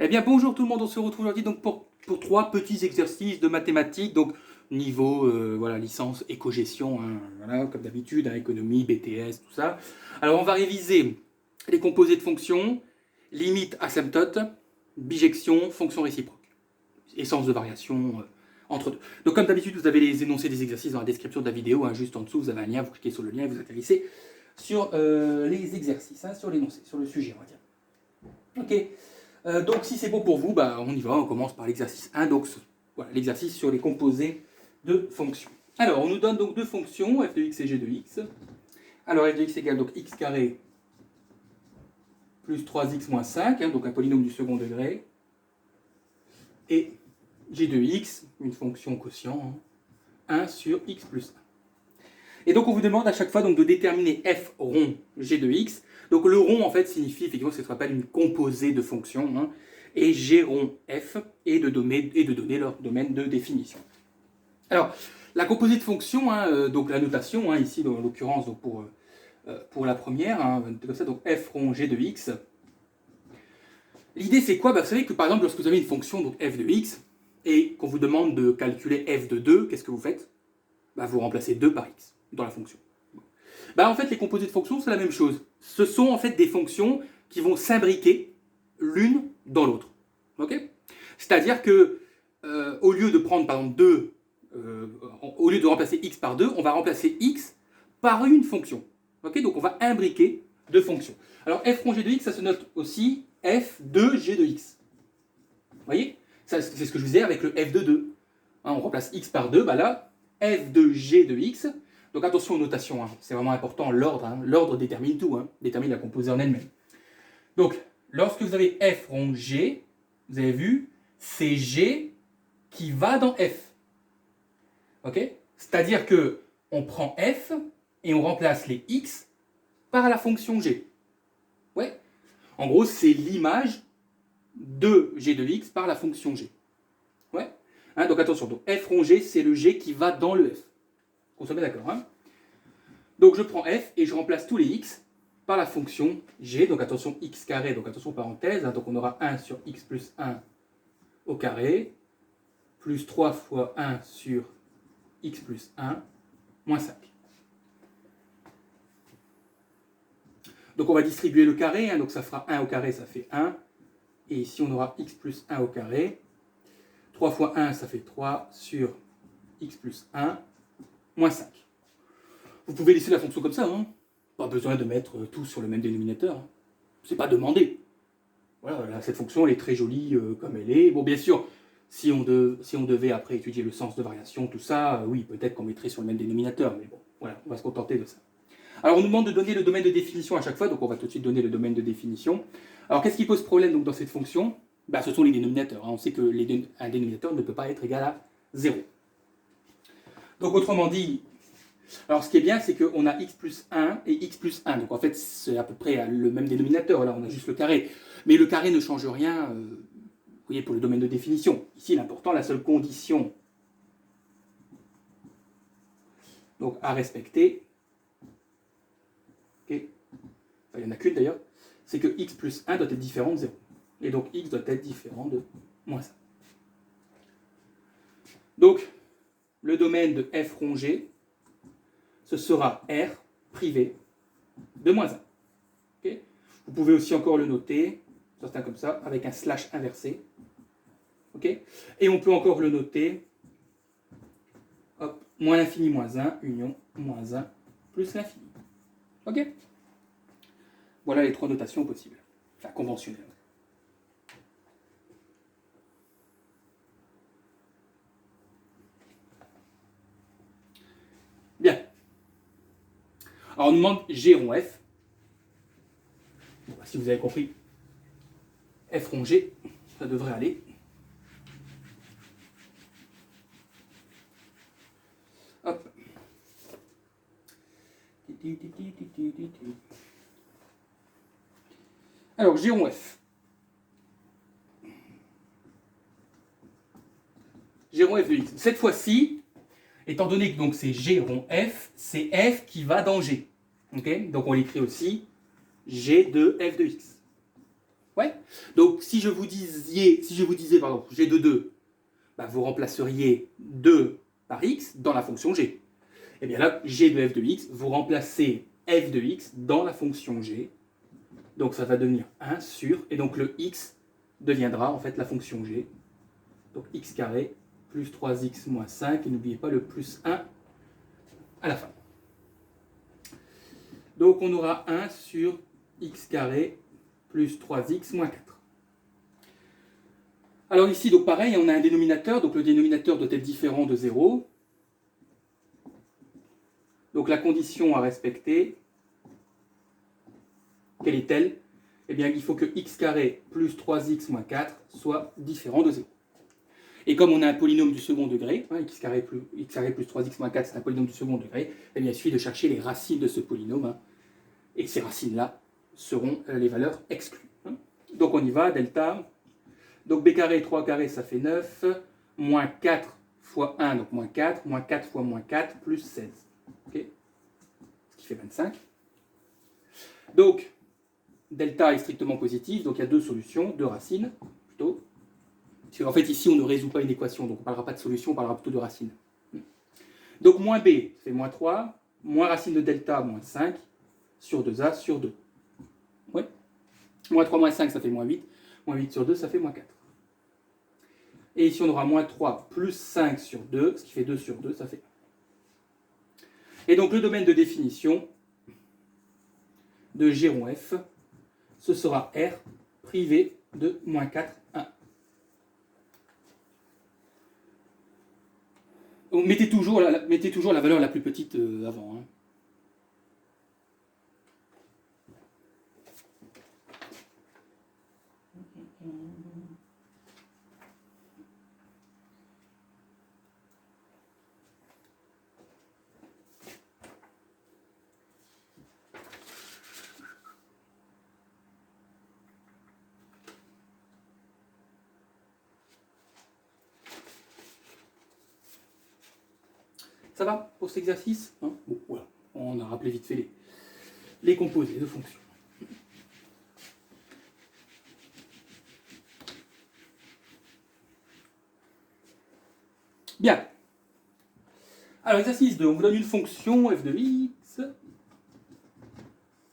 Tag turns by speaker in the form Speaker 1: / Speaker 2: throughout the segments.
Speaker 1: Eh bien bonjour tout le monde, on se retrouve aujourd'hui donc pour trois petits exercices de mathématiques, donc niveau voilà, licence éco-gestion, hein, voilà, comme d'habitude, hein, économie, BTS, tout ça. Alors on va réviser les composés de fonctions, limite, asymptote, bijection, fonction réciproque, essence de variation entre deux. Donc comme d'habitude, vous avez les énoncés des exercices dans la description de la vidéo, hein, juste en dessous, vous avez un lien, vous cliquez sur le lien et vous atterrissez sur les exercices, hein, sur l'énoncé, sur le sujet, on va dire. Ok. Donc si c'est bon pour vous, bah, on y va, on commence par l'exercice 1, donc voilà, l'exercice sur les composés de fonctions. Alors on nous donne donc deux fonctions, f de x et g de x. Alors f de x égale donc x carré plus 3x moins 5, hein, donc un polynôme du second degré, et g de x, une fonction quotient, hein, 1 sur x plus 1. Et donc on vous demande à chaque fois donc, de déterminer f rond g de x. Donc le rond en fait signifie effectivement ce qu'on appelle une composée de fonctions, hein, et g rond f et de donner leur domaine de définition. Alors la composée de fonctions, hein, donc la notation, hein, ici dans l'occurrence pour la première, hein, comme ça, donc f rond g de x. L'idée c'est quoi? Vous savez que par exemple lorsque vous avez une fonction donc f de x et qu'on vous demande de calculer f de 2, qu'est-ce que vous faites? Vous remplacez 2 par x dans la fonction. En fait, les composés de fonctions, c'est la même chose. Ce sont en fait des fonctions qui vont s'imbriquer l'une dans l'autre. Okay, c'est-à-dire que au lieu de prendre par exemple 2, au lieu de remplacer x par 2, on va remplacer x par une fonction. Okay, donc on va imbriquer deux fonctions. Alors f rond g de x, ça se note aussi f de g de x. Vous voyez, c'est ce que je vous disais avec le f de 2. Hein, on remplace x par 2, là, f de g de x. Donc attention aux notations, hein, c'est vraiment important, l'ordre, hein, l'ordre détermine tout, hein, détermine la composée en elle-même. Donc, lorsque vous avez f rond g, vous avez vu, c'est g qui va dans f. Ok? C'est-à-dire que on prend f et on remplace les x par la fonction g. Ouais? En gros, c'est l'image de g de x par la fonction g. Ouais? Hein, donc attention, donc f rond g, c'est le g qui va dans le f. On se met d'accord, hein? Donc je prends f et je remplace tous les x par la fonction g. Donc attention x carré, donc attention parenthèse, hein, donc on aura 1 sur x plus 1 au carré, plus 3 fois 1 sur x plus 1, moins 5. Donc on va distribuer le carré, hein, donc ça fera 1 au carré, ça fait 1. Et ici on aura x plus 1 au carré. 3 fois 1, ça fait 3 sur x plus 1, moins 5. Vous pouvez laisser la fonction comme ça, hein. Pas besoin de mettre tout sur le même dénominateur. Hein. C'est pas demandé. Voilà, là, cette fonction elle est très jolie comme elle est. Bon, bien sûr, si on devait après étudier le sens de variation, tout ça, oui, peut-être qu'on mettrait sur le même dénominateur, mais bon, voilà, on va se contenter de ça. Alors, on nous demande de donner le domaine de définition à chaque fois, donc on va tout de suite donner le domaine de définition. Alors, qu'est-ce qui pose problème donc, dans cette fonction? Ce sont les dénominateurs. Hein. On sait que un dénominateur ne peut pas être égal à 0. Donc, autrement dit, alors ce qui est bien, c'est qu'on a x plus 1 et x plus 1. Donc en fait, c'est à peu près le même dénominateur. Là, on a juste le carré. Mais le carré ne change rien, vous voyez, pour le domaine de définition. Ici, l'important, la seule condition donc, à respecter, okay, enfin, il n'y en a qu'une d'ailleurs, c'est que x plus 1 doit être différent de 0. Et donc x doit être différent de moins 1. Donc, le domaine de f rond g, ce sera R privé de moins 1. Okay, vous pouvez aussi encore le noter, certains comme ça, avec un slash inversé. Okay, et on peut encore le noter, hop, moins l'infini moins 1, union moins 1 plus l'infini. Ok? Voilà les trois notations possibles, enfin conventionnelles. Bien. Alors on nous demande G rond F. Bon, si vous avez compris, F rond G, ça devrait aller. Hop. Alors G rond F. G rond F de X. Cette fois-ci, étant donné que donc c'est G rond F, c'est F qui va dans G. Okay, donc on l'écrit aussi G de F de X. Ouais. Donc si je vous disais, pardon, g de 2, bah, vous remplaceriez 2 par x dans la fonction g. Et bien là, g de f de x, vous remplacez f de x dans la fonction g. Donc ça va devenir 1 sur, et donc le x deviendra en fait la fonction g. Donc x carré plus 3x moins 5, et n'oubliez pas le plus 1 à la fin. Donc on aura 1 sur x carré plus 3x moins 4. Alors ici, donc pareil, on a un dénominateur, donc le dénominateur doit être différent de 0. Donc la condition à respecter, quelle est-elle? Eh bien, il faut que x carré plus 3x moins 4 soit différent de 0. Et comme on a un polynôme du second degré, hein, x carré plus 3x moins 4, c'est un polynôme du second degré, eh bien, il suffit de chercher les racines de ce polynôme, hein, et ces racines-là seront les valeurs exclues. Hein. Donc on y va, delta. Donc b carré, 3 carré, ça fait 9, moins 4 fois 1, donc moins 4 fois moins 4, plus 16. Okay, ce qui fait 25. Donc, delta est strictement positif, donc il y a deux solutions, deux racines, plutôt. Parce qu'en fait, ici, on ne résout pas une équation, donc on ne parlera pas de solution, on parlera plutôt de racines. Donc, moins b, ça fait moins 3, moins racine de delta, moins 5, sur 2a, sur 2. Ouais. Moins 3, moins 5, ça fait moins 8. Moins 8 sur 2, ça fait moins 4. Et ici, on aura moins 3 plus 5 sur 2, ce qui fait 2 sur 2, ça fait 1. Et donc, le domaine de définition de G rond F, ce sera R privé de moins 4, 1. Donc, mettez toujours la valeur la plus petite avant. Hein. Ça va pour cet exercice, hein? Bon, voilà. On a rappelé vite fait les composés de fonctions. Bien. Alors, exercice 2, on vous donne une fonction f de x.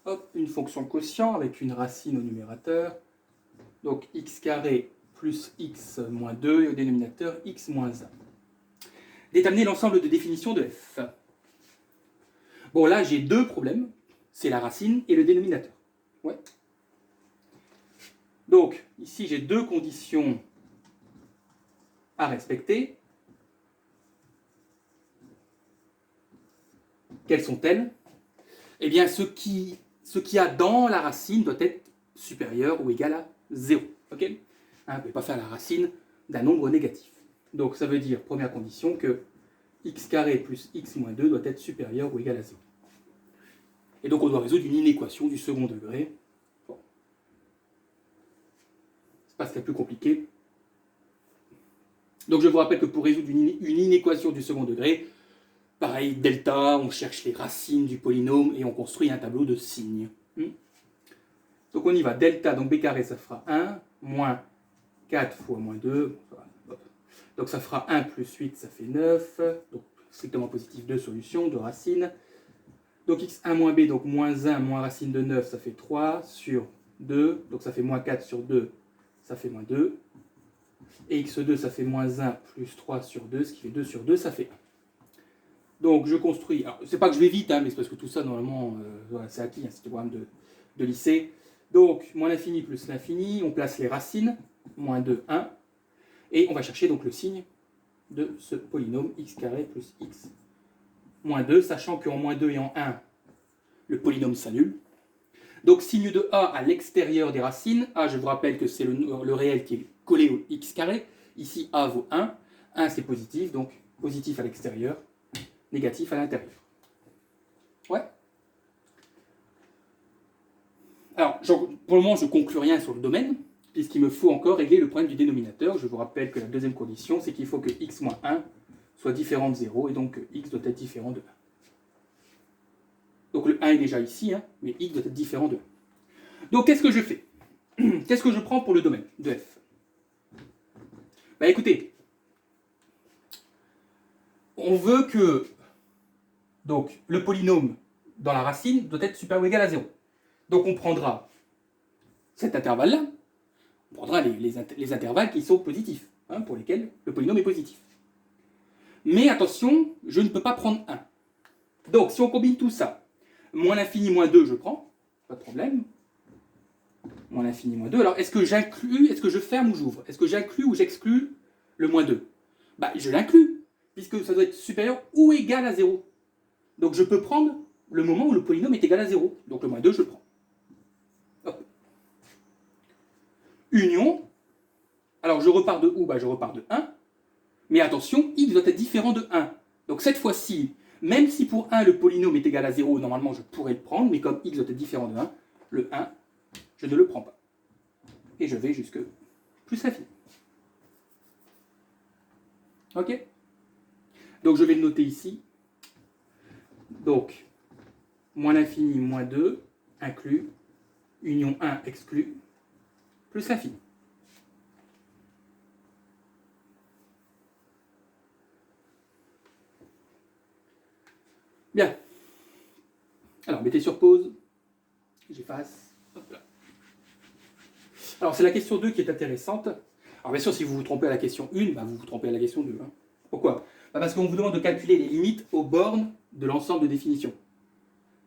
Speaker 1: Hop, une fonction quotient avec une racine au numérateur. Donc, x carré plus x moins 2 et au dénominateur x moins 1. Déterminer l'ensemble de définitions de f. Bon, là, j'ai deux problèmes. C'est la racine et le dénominateur. Ouais. Donc, ici, j'ai deux conditions à respecter. Quelles sont-elles? Eh bien, ce qu'il y a dans la racine doit être supérieur ou égal à 0. Okay, hein, vous ne pouvez pas faire la racine d'un nombre négatif. Donc, ça veut dire, première condition, que x carré plus x moins 2 doit être supérieur ou égal à 0. Et donc, on doit résoudre une inéquation du second degré. Bon. C'est pas ce qui est plus compliqué. Donc, je vous rappelle que pour résoudre une inéquation du second degré, pareil, delta, on cherche les racines du polynôme et on construit un tableau de signes. Donc on y va, delta, donc b carré, ça fera 1, moins 4 fois moins 2, donc ça fera 1 plus 8, ça fait 9, donc strictement positif, deux solutions, deux racines. Donc x1 moins b, donc moins 1, moins racine de 9, ça fait 3 sur 2, donc ça fait moins 4 sur 2, ça fait moins 2. Et x2, ça fait moins 1 plus 3 sur 2, ce qui fait 2 sur 2, ça fait 1. Donc je construis, alors c'est pas que je vais vite, hein, mais c'est parce que tout ça normalement voilà, c'est acquis, hein, c'est le programme de lycée. Donc moins l'infini plus l'infini, on place les racines, moins 2, 1, et on va chercher donc le signe de ce polynôme x carré plus x moins 2, sachant qu'en moins 2 et en 1, le polynôme s'annule. Donc signe de a à l'extérieur des racines, a je vous rappelle que c'est le réel qui est collé au x carré, ici a vaut 1, 1 c'est positif, donc positif à l'extérieur, négatif à l'intérieur. Ouais. Alors, pour le moment, je ne conclus rien sur le domaine, puisqu'il me faut encore régler le problème du dénominateur. Je vous rappelle que la deuxième condition, c'est qu'il faut que x moins 1 soit différent de 0, et donc que x doit être différent de 1. Donc le 1 est déjà ici, hein, mais x doit être différent de 1. Donc qu'est-ce que je fais? qu'est-ce que je prends pour le domaine de f? Bah écoutez, on veut que donc, le polynôme dans la racine doit être supérieur ou égal à 0. Donc on prendra cet intervalle-là, on prendra les intervalles qui sont positifs, hein, pour lesquels le polynôme est positif. Mais attention, je ne peux pas prendre 1. Donc si on combine tout ça, moins l'infini moins 2, je prends, pas de problème. Moins l'infini moins 2. Alors est-ce que j'inclus, est-ce que je ferme ou j'ouvre? Est-ce que j'inclus ou j'exclus le moins 2? Bah je l'inclus, puisque ça doit être supérieur ou égal à 0. Donc je peux prendre le moment où le polynôme est égal à 0. Donc le moins 2, je le prends. Hop. Union. Alors je repars de où? Bah, je repars de 1. Mais attention, x doit être différent de 1. Donc cette fois-ci, même si pour 1 le polynôme est égal à 0, normalement je pourrais le prendre, mais comme x doit être différent de 1, le 1, je ne le prends pas. Et je vais jusque plus l'infini. Ok? Donc je vais le noter ici. Donc, moins l'infini, moins 2, inclus, union 1, exclu, plus l'infini. Bien. Alors, mettez sur pause. J'efface. Hop là. Alors, c'est la question 2 qui est intéressante. Alors, bien sûr, si vous vous trompez à la question 1, bah, vous vous trompez à la question 2. Hein. Pourquoi? Bah, parce qu'on vous demande de calculer les limites aux bornes de l'ensemble de définitions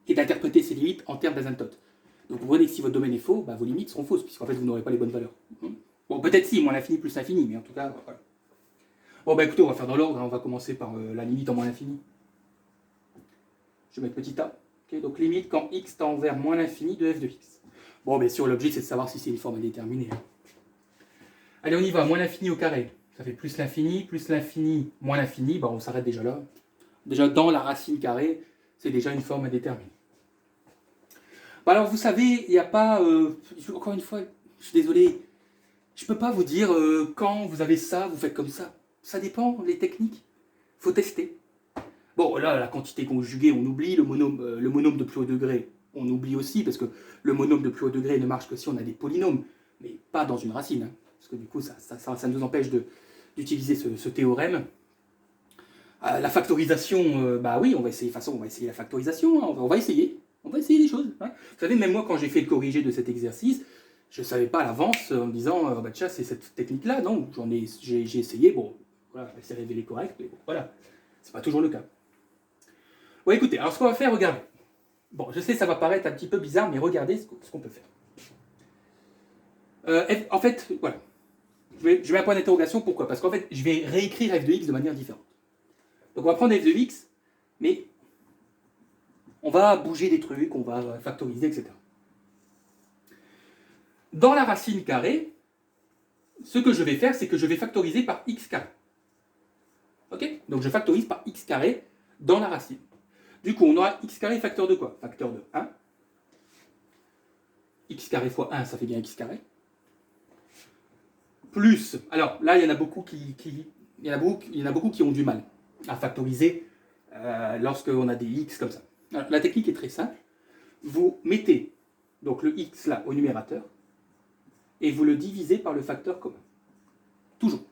Speaker 1: et d'interpréter ces limites en termes d'asymptote. Donc, vous voyez que si votre domaine est faux, bah, vos limites seront fausses, puisqu'en fait, vous n'aurez pas les bonnes valeurs. Bon, peut-être si, moins l'infini plus l'infini, mais en tout cas, voilà. Bon, bah écoutez, on va faire dans l'ordre. Hein. On va commencer par la limite en moins l'infini. Je vais mettre petit a. Okay, donc limite quand x tend vers moins l'infini de f de x. Bon, bien sûr, l'objet, c'est de savoir si c'est une forme indéterminée. Hein. Allez, on y va. Moins l'infini au carré. Ça fait plus l'infini, moins l'infini. Bon, on s'arrête déjà là. Déjà, dans la racine carrée, c'est déjà une forme indéterminée. Bon, alors, vous savez, il n'y a pas... encore une fois, je suis désolé, je ne peux pas vous dire quand vous avez ça, vous faites comme ça. Ça dépend, les techniques. Il faut tester. Bon, là, la quantité conjuguée, on oublie. Le monôme de plus haut degré, on oublie aussi, parce que le monôme de plus haut degré ne marche que si on a des polynômes, mais pas dans une racine. Hein, parce que du coup, ça nous empêche d'utiliser ce théorème. La factorisation, bah oui, on va essayer. De toute façon, on va essayer la factorisation. Hein, on va essayer. On va essayer des choses. Hein. Vous savez, même moi, quand j'ai fait le corrigé de cet exercice, je ne savais pas à l'avance en me disant, bah tiens, c'est cette technique-là. Non, j'ai essayé. Bon, voilà, elle s'est révélée correcte, mais bon, voilà. C'est pas toujours le cas. Bon, écoutez, alors ce qu'on va faire, regardez. Bon, je sais, ça va paraître un petit peu bizarre, mais regardez ce qu'on peut faire. En fait, voilà. Je mets un point d'interrogation, pourquoi? Parce qu'en fait, je vais réécrire f de x de manière différente. Donc on va prendre f de x, mais on va bouger des trucs, on va factoriser, etc. Dans la racine carrée, ce que je vais faire, c'est que je vais factoriser par x carré. Ok? Donc je factorise par x carré dans la racine. Du coup, on aura x carré facteur de quoi? Facteur de 1. X carré fois 1, ça fait bien x carré. Plus, alors là, il y en a beaucoup qui ont du mal à factoriser lorsqu'on a des x comme ça. Alors, la technique est très simple. Vous mettez donc le x là au numérateur et vous le divisez par le facteur commun. Toujours.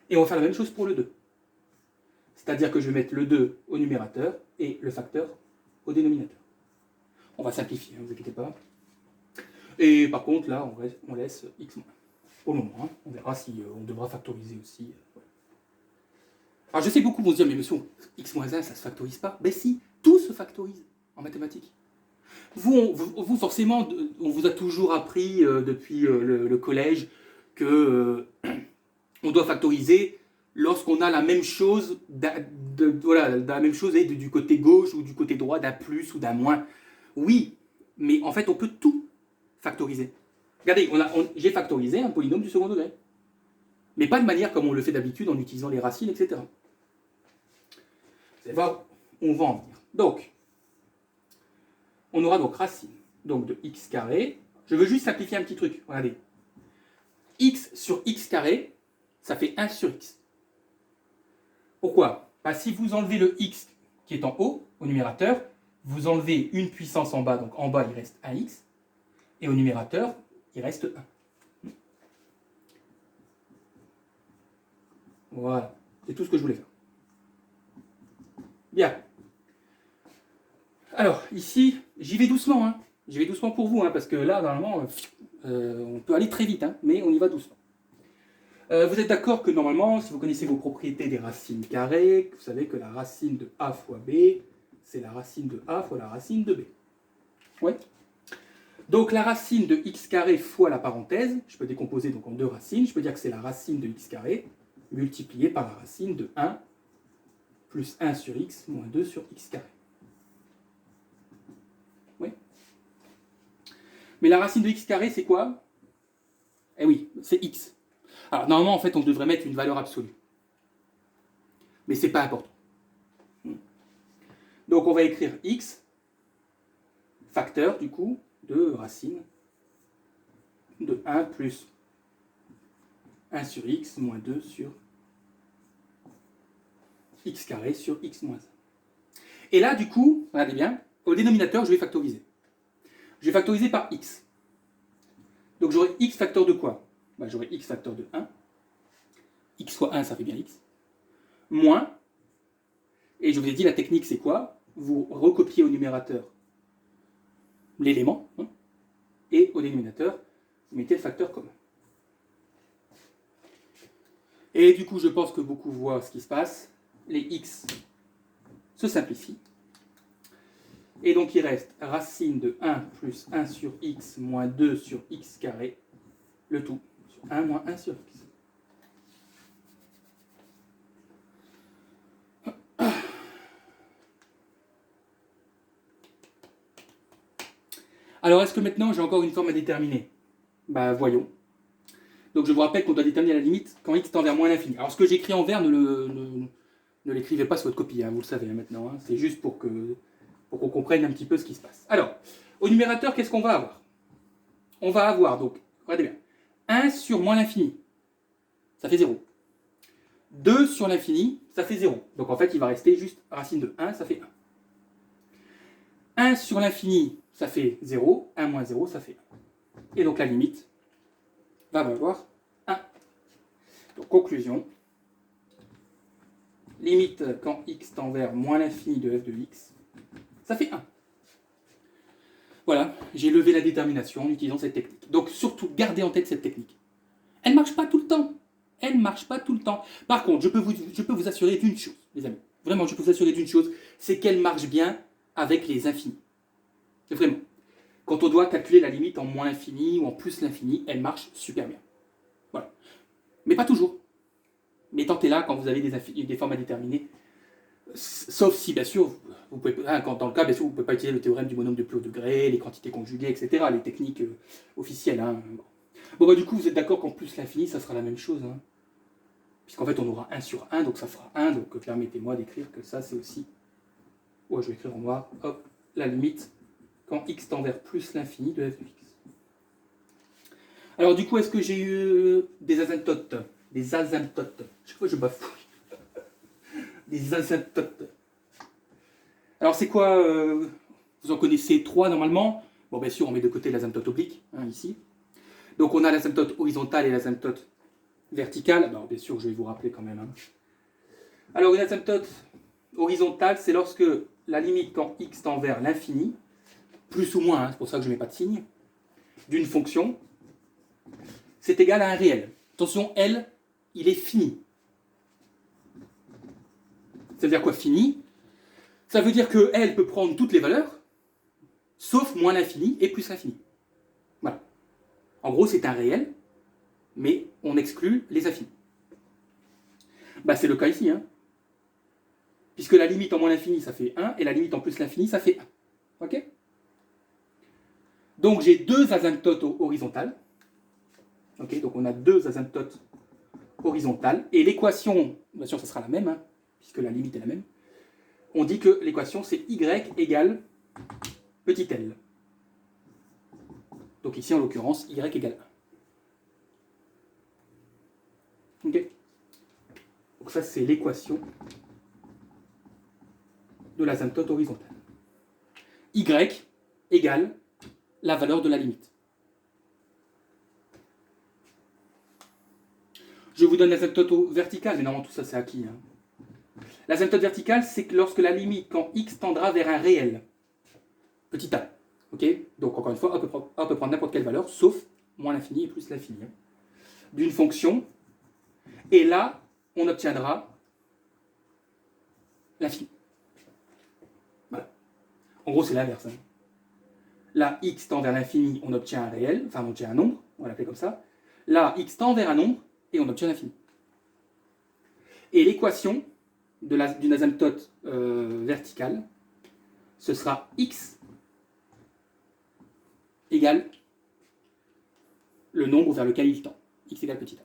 Speaker 1: Et on va faire la même chose pour le 2. C'est-à-dire que je vais mettre le 2 au numérateur et le facteur au dénominateur. On va simplifier, ne vous inquiétez pas. Et par contre, là, on laisse x-. Pour le moment, hein. On verra si on devra factoriser aussi. Ouais. Alors je sais que beaucoup vont se dire, mais monsieur, x-1, ça ne se factorise pas. Ben si, tout se factorise en mathématiques. Vous forcément, on vous a toujours appris depuis le collège que on doit factoriser lorsqu'on a la même chose, la même chose du côté gauche ou du côté droit, d'un plus ou d'un moins. Oui, mais en fait, on peut tout factoriser. Regardez, j'ai factorisé un polynôme du second degré. Mais pas de manière comme on le fait d'habitude en utilisant les racines, etc. Vous allez voir, on va en venir. Donc, on aura donc racine donc de x carré. Je veux juste simplifier un petit truc. Regardez. X sur x carré, ça fait 1 sur x. Pourquoi? Bah, si vous enlevez le x qui est en haut, au numérateur, vous enlevez une puissance en bas, donc en bas il reste 1x, et au numérateur, il reste 1. Voilà, c'est tout ce que je voulais faire. Bien. Alors, ici, j'y vais doucement. Hein. J'y vais doucement pour vous, hein, parce que là, normalement, on peut aller très vite, hein, mais on y va doucement. Vous êtes d'accord que normalement, si vous connaissez vos propriétés des racines carrées, vous savez que la racine de A fois B, c'est la racine de A fois la racine de B. Ouais. Donc la racine de x carré fois la parenthèse, je peux décomposer donc en deux racines, je peux dire que c'est la racine de x carré multipliée par la racine de 1 plus 1 sur x moins 2 sur x carré. Oui. Mais la racine de x carré, c'est quoi? Eh oui, c'est x. Alors normalement, en fait, on devrait mettre une valeur absolue. Mais c'est pas important. Donc on va écrire x, facteur du coup, de racine de 1 plus 1 sur x moins 2 sur x carré sur x moins 1. Et là, du coup, regardez bien, au dénominateur, je vais factoriser. Je vais factoriser par x. Donc j'aurai x facteur de quoi? Ben, j'aurai x facteur de 1. X fois 1, ça fait bien x. Moins, et je vous ai dit, la technique, c'est quoi? Vous recopiez au numérateur l'élément, hein, et au dénominateur, vous mettez le facteur commun. Et du coup, je pense que beaucoup voient ce qui se passe. Les x se simplifient. Et donc, il reste racine de 1 plus 1 sur x moins 2 sur x carré, le tout sur 1 moins 1 sur x. Alors, est-ce que maintenant j'ai encore une forme à déterminer? Bah, voyons. Donc, je vous rappelle qu'on doit déterminer la limite quand x tend vers moins l'infini. Alors, ce que j'écris en vert, ne l'écrivez pas sur votre copie, hein, vous le savez hein, maintenant. Hein. C'est juste pour qu'on comprenne un petit peu ce qui se passe. Alors, au numérateur, qu'est-ce qu'on va avoir? On va avoir, donc, regardez bien, 1 sur moins l'infini, ça fait 0. 2 sur l'infini, ça fait 0. Donc, en fait, il va rester juste racine de 1, ça fait 1. 1 sur l'infini, ça fait 0. 1 moins 0, ça fait 1. Et donc, la limite va valoir 1. Donc, conclusion. Limite quand x tend vers moins l'infini de f de x, ça fait 1. Voilà, j'ai levé la détermination en utilisant cette technique. Donc surtout, gardez en tête cette technique. Elle ne marche pas tout le temps. Elle ne marche pas tout le temps. Par contre, je peux vous assurer d'une chose, les amis. Vraiment, je peux vous assurer d'une chose, c'est qu'elle marche bien avec les infinis. Vraiment. Quand on doit calculer la limite en moins l'infini ou en plus l'infini, elle marche super bien. Voilà. Mais pas toujours. Mais tentez-la quand vous avez des formes à déterminer. Sauf si, bien sûr, vous pouvez, dans le cas, bien sûr, vous ne pouvez pas utiliser le théorème du bonhomme de plus haut degré, les quantités conjuguées, etc., les techniques officielles. Hein. Bon, bah, du coup, vous êtes d'accord qu'en plus l'infini, ça sera la même chose. Hein. Puisqu'en fait, on aura 1 sur 1, donc ça fera 1. Donc, permettez-moi d'écrire que ça, c'est aussi... Ouais, je vais écrire en noir. Hop, la limite quand x tend vers plus l'infini de f de x. Alors, du coup, est-ce que j'ai eu des asymptotes? Des asymptotes. Chaque fois, je bafouille. Des asymptotes. Alors c'est quoi vous en connaissez 3 normalement. Bon, bien sûr, on met de côté l'asymptote oblique, hein, ici. Donc on a l'asymptote horizontale et l'asymptote verticale. Alors bien sûr, je vais vous rappeler quand même. Hein. Alors une asymptote horizontale, c'est lorsque la limite quand x tend vers l'infini, plus ou moins, hein, c'est pour ça que je ne mets pas de signe, d'une fonction, c'est égal à un réel. Attention, L, il est fini. Ça veut dire quoi, fini? Ça veut dire que L peut prendre toutes les valeurs, sauf moins l'infini et plus l'infini. Voilà. En gros, c'est un réel, mais on exclut les infinis. Bah, c'est le cas ici. Hein. Puisque la limite en moins l'infini, ça fait 1, et la limite en plus l'infini, ça fait 1. Ok? Donc, j'ai deux asymptotes horizontales. Ok? Donc, on a deux asymptotes horizontales. Et l'équation, bien sûr, ça sera la même, hein, puisque la limite est la même. On dit que l'équation, c'est y égale petit l. Donc ici, en l'occurrence, y égale 1. Ok? Donc ça, c'est l'équation de l'asymptote horizontale. Y égale la valeur de la limite. Je vous donne l'asymptote verticale, mais normalement tout ça c'est acquis. Hein. L'asymptote verticale, c'est que lorsque la limite, quand x tendra vers un réel, petit a. Ok. Donc encore une fois, on peut prendre n'importe quelle valeur, sauf moins l'infini et plus l'infini. Hein, d'une fonction. Et là, on obtiendra l'infini. Voilà. En gros, c'est l'inverse. Hein. Là, x tend vers l'infini, on obtient un réel, enfin on obtient un nombre, on va l'appeler comme ça. Là, x tend vers un nombre, et on obtient l'infini. Et l'équation d'une asymptote verticale, ce sera x égale le nombre vers lequel il tend. X égale petit a.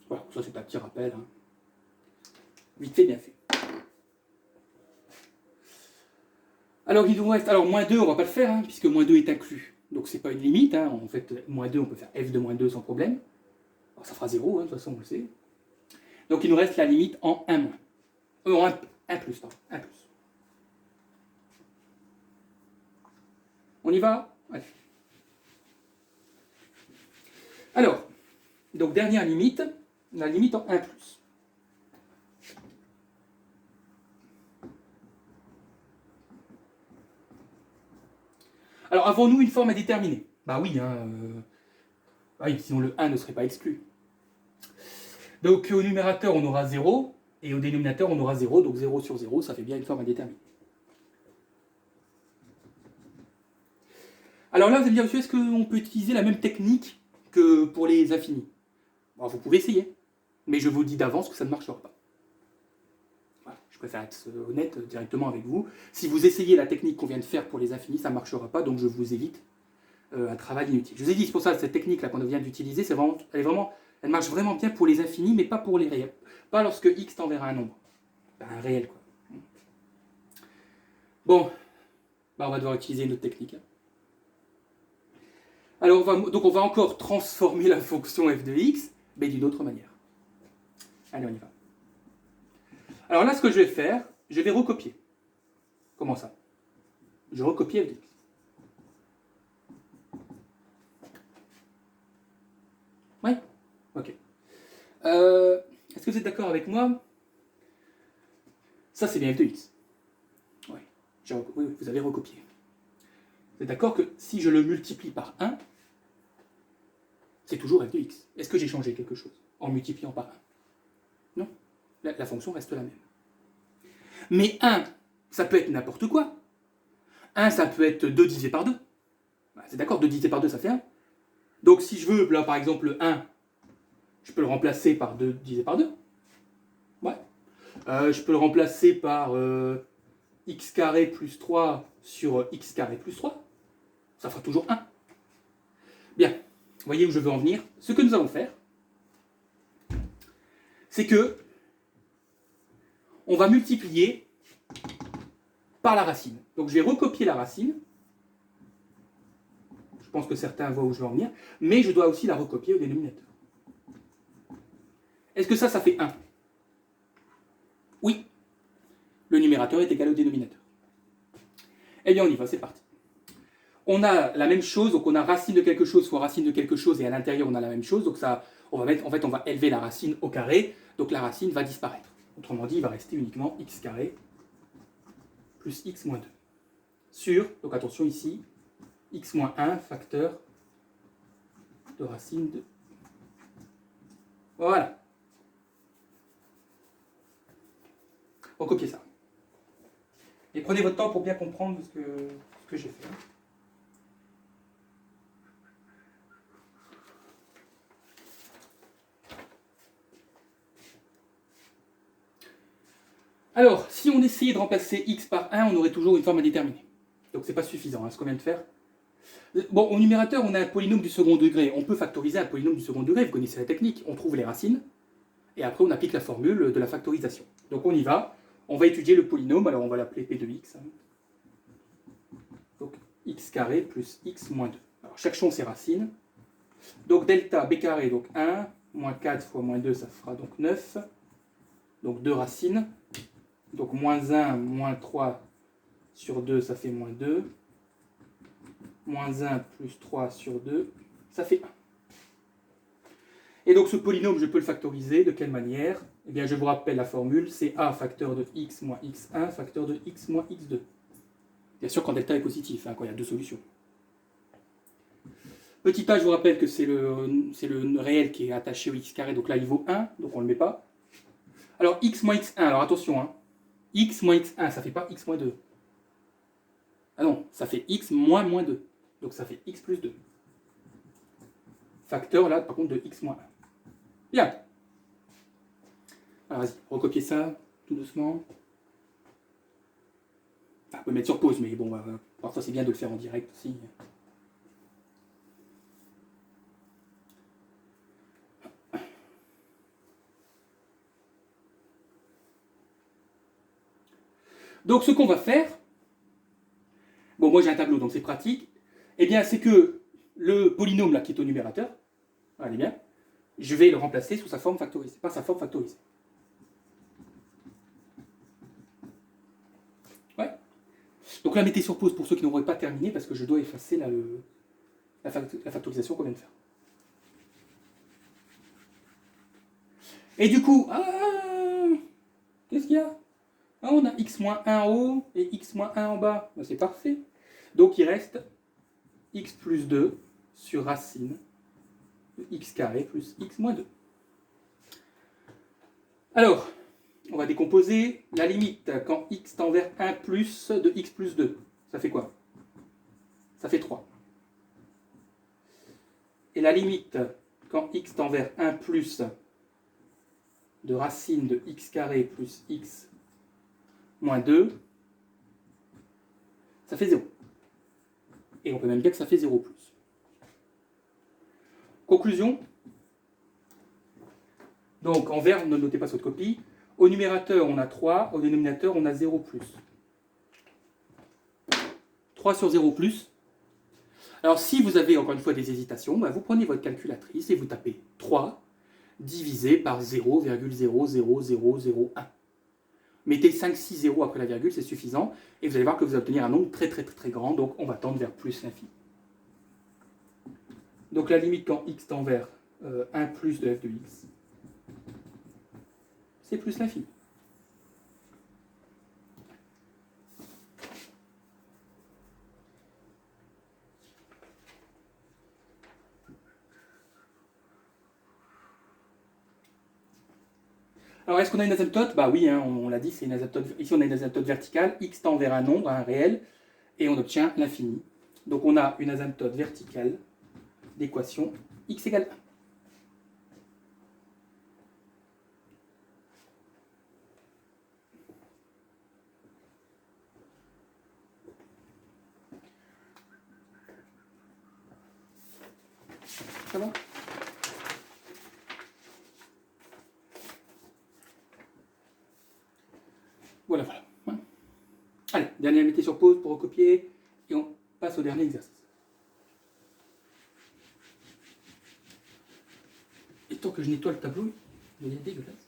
Speaker 1: Voilà, ça c'est un petit rappel. Hein. Vite fait, bien fait. Alors, il nous reste. Alors, moins 2, on ne va pas le faire, hein, puisque moins 2 est inclus. Donc, ce n'est pas une limite. Hein. En fait, moins 2, on peut faire f de moins 2 sans problème. Alors, ça fera 0, hein, de toute façon, on le sait. Donc, il nous reste la limite en 1 moins. En 1 plus, pardon. 1 plus. On y va? Allez. Alors, donc, dernière limite, la limite en 1 plus. Alors, avons-nous une forme à déterminer? Bah oui, hein, oui, sinon le 1 ne serait pas exclu. Donc au numérateur, on aura 0, et au dénominateur, on aura 0, donc 0 sur 0, ça fait bien une forme à déterminer. Alors là, vous allez me dire, monsieur, est-ce qu'on peut utiliser la même technique que pour les infinis? Bon, vous pouvez essayer, mais je vous dis d'avance que ça ne marchera pas. Voilà, je préfère être honnête directement avec vous. Si vous essayez la technique qu'on vient de faire pour les infinis, ça ne marchera pas, donc je vous évite un travail inutile. Je vous ai dit, c'est pour ça, cette technique-là qu'on vient d'utiliser, elle marche vraiment bien pour les infinis, mais pas pour les réels. Pas lorsque x tend vers un nombre. Ben, un réel, quoi. Bon, ben, on va devoir utiliser une autre technique. Hein. Alors, on va encore transformer la fonction f de x, mais d'une autre manière. Allez, on y va. Alors là, ce que je vais faire, je vais recopier. Comment ça? Je recopie f de x. Oui? Ok. Est-ce que vous êtes d'accord avec moi? Ça, c'est bien f de x. Oui, vous avez recopié. Vous êtes d'accord que si je le multiplie par 1, c'est toujours f de x. Est-ce que j'ai changé quelque chose en multipliant par 1? Non. La fonction reste la même. Mais 1, ça peut être n'importe quoi. 1, ça peut être 2 divisé par 2. C'est d'accord, 2 divisé par 2, ça fait 1. Donc si je veux, là par exemple, le 1, je peux le remplacer par 2 divisé par 2. Ouais. Je peux le remplacer par x carré plus 3 sur x carré plus 3. Ça fera toujours 1. Bien, vous voyez où je veux en venir. Ce que nous allons faire, c'est que on va multiplier par la racine. Donc je vais recopier la racine. Je pense que certains voient où je veux en venir. Mais je dois aussi la recopier au dénominateur. Est-ce que ça fait 1? Oui. Le numérateur est égal au dénominateur. Eh bien, on y va, c'est parti. On a la même chose, donc on a racine de quelque chose fois racine de quelque chose, et à l'intérieur, on a la même chose. Donc ça, on va élever la racine au carré, donc la racine va disparaître. Autrement dit, il va rester uniquement x carré plus x moins 2. Sur, donc attention ici, x moins 1 facteur de racine de... Voilà. Recopiez ça. Et prenez votre temps pour bien comprendre ce que j'ai fait. Alors, si on essayait de remplacer x par 1, on aurait toujours une forme à déterminer. Donc c'est pas suffisant, hein, ce qu'on vient de faire. Bon, au numérateur, on a un polynôme du second degré. On peut factoriser un polynôme du second degré, vous connaissez la technique. On trouve les racines, et après on applique la formule de la factorisation. Donc on y va. On va étudier le polynôme, alors on va l'appeler P de x. Donc x carré plus x moins 2. Alors cherchons ces racines. Donc delta b carré, donc 1, moins 4 fois moins 2, ça fera donc 9. Donc 2 racines. Donc moins 1, moins 3 sur 2, ça fait moins 2. Moins 1 plus 3 sur 2, ça fait 1. Et donc ce polynôme, je peux le factoriser. De quelle manière? Eh bien, je vous rappelle la formule, c'est a facteur de x moins x1 facteur de x moins x2. Bien sûr quand delta est positif, hein, quand il y a deux solutions. Petit a, je vous rappelle que c'est le réel qui est attaché au x carré, donc là il vaut 1, donc on ne le met pas. Alors x moins x1, alors attention, hein, x moins x1, ça ne fait pas x moins 2. Ah non, ça fait x moins moins 2. Donc ça fait x plus 2. Facteur là, par contre, de x moins 1. Bien. Alors vas-y, recopier ça, tout doucement. Enfin, on peut mettre sur pause, mais bon, parfois c'est bien de le faire en direct aussi. Donc ce qu'on va faire, bon moi j'ai un tableau donc c'est pratique, eh bien c'est que le polynôme là qui est au numérateur, allez bien, je vais le remplacer sous sa forme factorisée, par sa forme factorisée. Ouais. Donc là mettez sur pause pour ceux qui n'auraient pas terminé parce que je dois effacer la factorisation qu'on vient de faire. Et du coup, qu'est-ce qu'il y a? On a x moins 1 en haut et x moins 1 en bas. Ben, c'est parfait. Donc il reste x plus 2 sur racine de x carré plus x moins 2. Alors, on va décomposer la limite quand x tend vers 1 plus de x plus 2. Ça fait quoi? Ça fait 3. Et la limite quand x tend vers 1 plus de racine de x carré plus x moins 2, ça fait 0. Et on peut même dire que ça fait 0 plus. Conclusion. Donc en vert, ne notez pas cette copie. Au numérateur, on a 3. Au dénominateur, on a 0 plus. 3 sur 0 plus. Alors si vous avez encore une fois des hésitations, vous prenez votre calculatrice et vous tapez 3 divisé par 0,00001. Mettez 5-6 zéros après la virgule, c'est suffisant. Et vous allez voir que vous allez obtenir un nombre très très très très grand. Donc on va tendre vers plus l'infini. Donc la limite quand x tend vers 1 plus de f de x, c'est plus l'infini. Alors est-ce qu'on a une asymptote? Bah oui, hein, on l'a dit, c'est une asymptote. Ici on a une asymptote verticale, x tend vers un nombre, un réel, et on obtient l'infini. Donc on a une asymptote verticale d'équation x égale 1. Ça va? Voilà, voilà. Allez, dernière mettez sur pause pour recopier, et on passe au dernier exercice. Et tant que je nettoie le tableau, il est dégueulasse.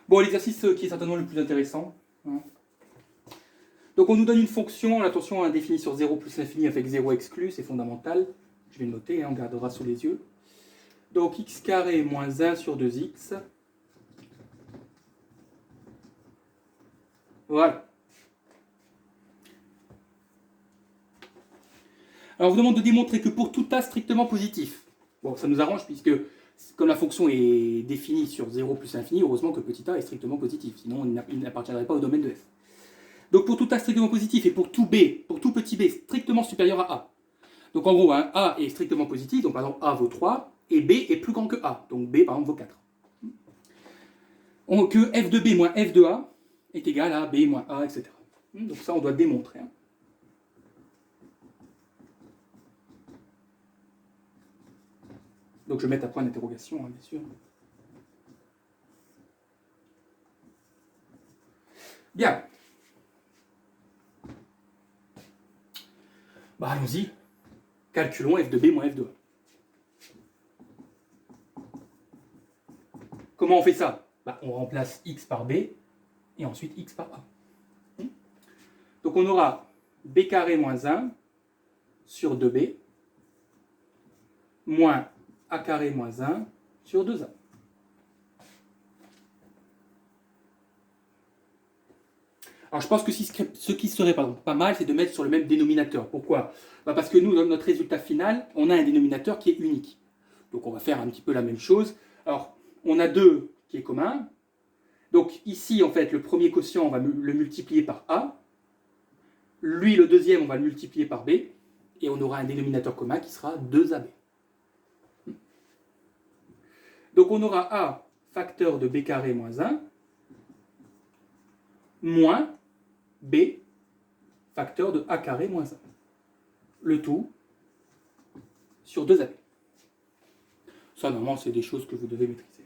Speaker 1: Bon, l'exercice qui est certainement le plus intéressant. Donc on nous donne une fonction, attention, définie sur 0 plus l'infini avec 0 exclu, c'est fondamental. Je vais le noter, on gardera sous les yeux. Donc x carré moins 1 sur 2x. Voilà. Alors on vous demande de démontrer que pour tout a strictement positif. Bon, ça nous arrange puisque comme la fonction est définie sur 0 plus l'infini, heureusement que petit a est strictement positif, sinon il n'appartiendrait pas au domaine de f. Donc pour tout a strictement positif et pour tout b, pour tout petit b strictement supérieur à a. Donc en gros, hein, a est strictement positif, donc par exemple a vaut 3, et b est plus grand que a, donc b par exemple vaut 4. Que f de b moins f de a est égal à b moins a, etc. Donc ça on doit démontrer. Hein. Donc je vais mettre à point d'interrogation, hein, bien sûr. Bien. Bah allons-y. Calculons f de b moins f de a. Comment on fait ça? Bah, on remplace x par b et ensuite x par a. Donc on aura b carré moins 1 sur 2b moins a carré moins 1 sur 2a. Alors je pense que ce qui serait pas mal, c'est de mettre sur le même dénominateur. Pourquoi? Parce que nous, dans notre résultat final, on a un dénominateur qui est unique. Donc on va faire un petit peu la même chose. Alors, on a 2 qui est commun. Donc ici, en fait, le premier quotient, on va le multiplier par A. Lui, le deuxième, on va le multiplier par B. Et on aura un dénominateur commun qui sera 2AB. Donc on aura A facteur de B carré moins 1 moins B facteur de A carré moins 1. Le tout sur 2AB. Ça, normalement, c'est des choses que vous devez maîtriser.